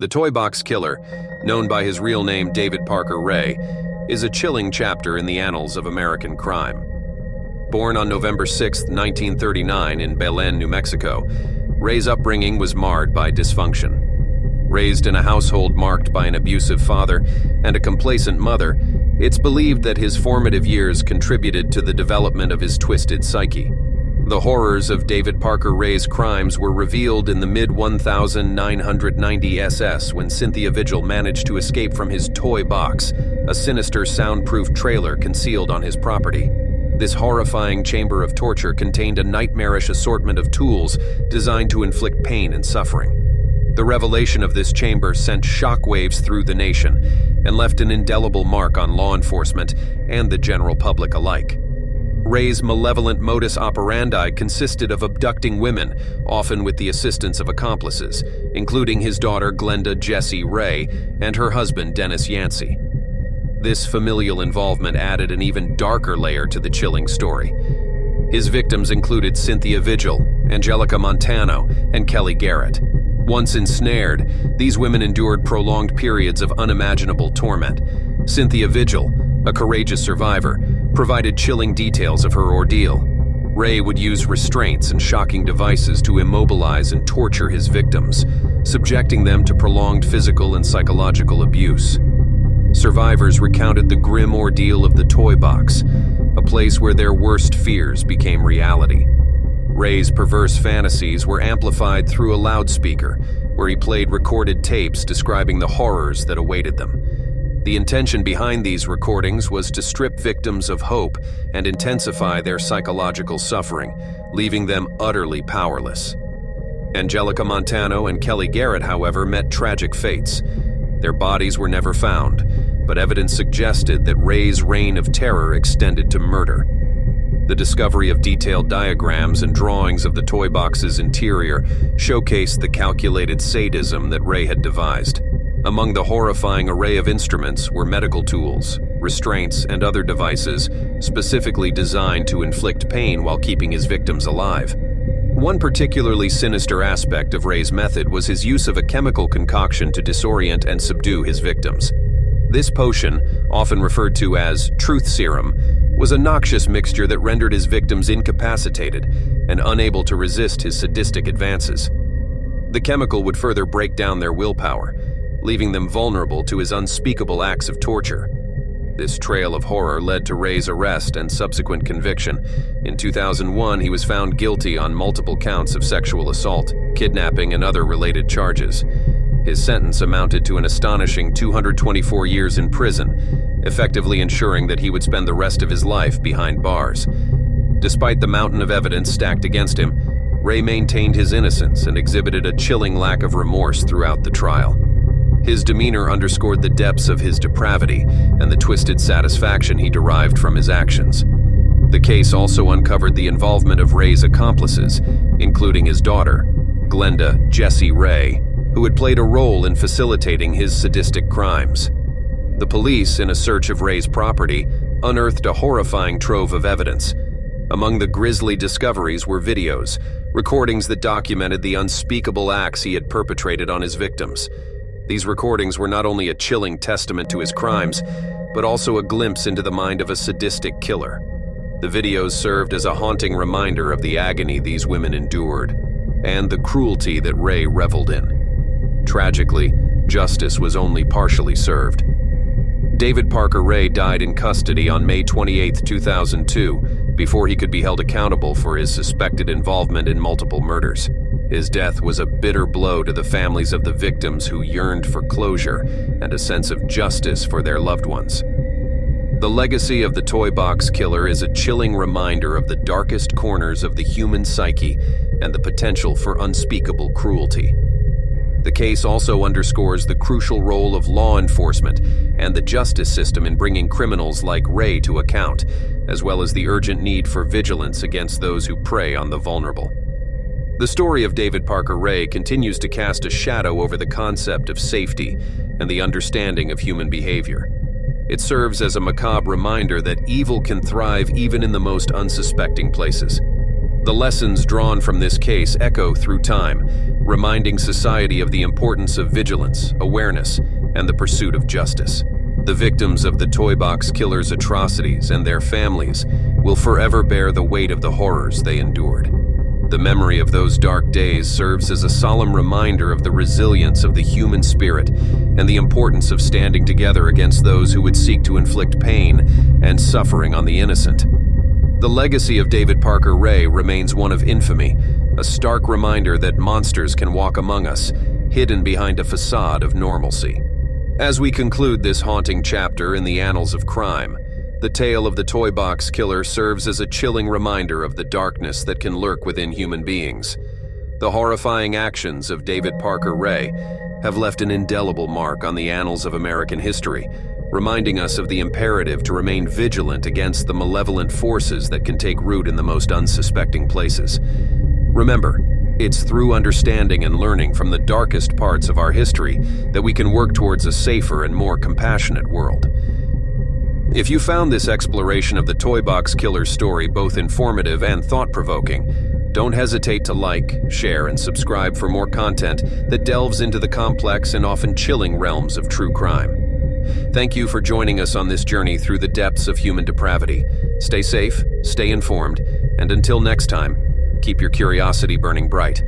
The Toy Box Killer, known by his real name David Parker Ray, is a chilling chapter in the annals of American crime. Born on November 6, 1939 in Belen, New Mexico, Ray's upbringing was marred by dysfunction. Raised in a household marked by an abusive father and a complacent mother, it's believed that his formative years contributed to the development of his twisted psyche. The horrors of David Parker Ray's crimes were revealed in the mid-1990 SS when Cynthia Vigil managed to escape from his toy box, a sinister soundproof trailer concealed on his property. This horrifying chamber of torture contained a nightmarish assortment of tools designed to inflict pain and suffering. The revelation of this chamber sent shockwaves through the nation and left an indelible mark on law enforcement and the general public alike. Ray's malevolent modus operandi consisted of abducting women, often with the assistance of accomplices, including his daughter Glenda Jessie Ray and her husband Dennis Yancey. This familial involvement added an even darker layer to the chilling story. His victims included Cynthia Vigil, Angelica Montano, and Kelly Garrett. Once ensnared, these women endured prolonged periods of unimaginable torment. Cynthia Vigil, a courageous survivor, provided chilling details of her ordeal. Ray would use restraints and shocking devices to immobilize and torture his victims, subjecting them to prolonged physical and psychological abuse. Survivors recounted the grim ordeal of the toy box, a place where their worst fears became reality. Ray's perverse fantasies were amplified through a loudspeaker, where he played recorded tapes describing the horrors that awaited them. The intention behind these recordings was to strip victims of hope and intensify their psychological suffering, leaving them utterly powerless. Angelica Montano and Kelly Garrett, however, met tragic fates. Their bodies were never found, but evidence suggested that Ray's reign of terror extended to murder. The discovery of detailed diagrams and drawings of the toy box's interior showcased the calculated sadism that Ray had devised. Among the horrifying array of instruments were medical tools, restraints, and other devices specifically designed to inflict pain while keeping his victims alive. One particularly sinister aspect of Ray's method was his use of a chemical concoction to disorient and subdue his victims. This potion, often referred to as truth serum, was a noxious mixture that rendered his victims incapacitated and unable to resist his sadistic advances. The chemical would further break down their willpower, leaving them vulnerable to his unspeakable acts of torture. This trail of horror led to Ray's arrest and subsequent conviction. In 2001, he was found guilty on multiple counts of sexual assault, kidnapping, and other related charges. His sentence amounted to an astonishing 224 years in prison, effectively ensuring that he would spend the rest of his life behind bars. Despite the mountain of evidence stacked against him, Ray maintained his innocence and exhibited a chilling lack of remorse throughout the trial. His demeanor underscored the depths of his depravity and the twisted satisfaction he derived from his actions. The case also uncovered the involvement of Ray's accomplices, including his daughter, Glenda Jessie Ray, who had played a role in facilitating his sadistic crimes. The police, in a search of Ray's property, unearthed a horrifying trove of evidence. Among the grisly discoveries were videos, recordings that documented the unspeakable acts he had perpetrated on his victims. These recordings were not only a chilling testament to his crimes, but also a glimpse into the mind of a sadistic killer. The videos served as a haunting reminder of the agony these women endured, and the cruelty that Ray reveled in. Tragically, justice was only partially served. David Parker Ray died in custody on May 28, 2002, before he could be held accountable for his suspected involvement in multiple murders. His death was a bitter blow to the families of the victims who yearned for closure and a sense of justice for their loved ones. The legacy of the Toy Box Killer is a chilling reminder of the darkest corners of the human psyche and the potential for unspeakable cruelty. The case also underscores the crucial role of law enforcement and the justice system in bringing criminals like Ray to account, as well as the urgent need for vigilance against those who prey on the vulnerable. The story of David Parker Ray continues to cast a shadow over the concept of safety and the understanding of human behavior. It serves as a macabre reminder that evil can thrive even in the most unsuspecting places. The lessons drawn from this case echo through time, reminding society of the importance of vigilance, awareness, and the pursuit of justice. The victims of the Toy Box Killer's atrocities and their families will forever bear the weight of the horrors they endured. The memory of those dark days serves as a solemn reminder of the resilience of the human spirit and the importance of standing together against those who would seek to inflict pain and suffering on the innocent. The legacy of David Parker Ray remains one of infamy, a stark reminder that monsters can walk among us, hidden behind a facade of normalcy. As we conclude this haunting chapter in the annals of crime, the tale of the Toy Box Killer serves as a chilling reminder of the darkness that can lurk within human beings. The horrifying actions of David Parker Ray have left an indelible mark on the annals of American history, reminding us of the imperative to remain vigilant against the malevolent forces that can take root in the most unsuspecting places. Remember, it's through understanding and learning from the darkest parts of our history that we can work towards a safer and more compassionate world. If you found this exploration of the Toy Box Killer's story both informative and thought-provoking, don't hesitate to like, share, and subscribe for more content that delves into the complex and often chilling realms of true crime. Thank you for joining us on this journey through the depths of human depravity. Stay safe, stay informed, and until next time, keep your curiosity burning bright.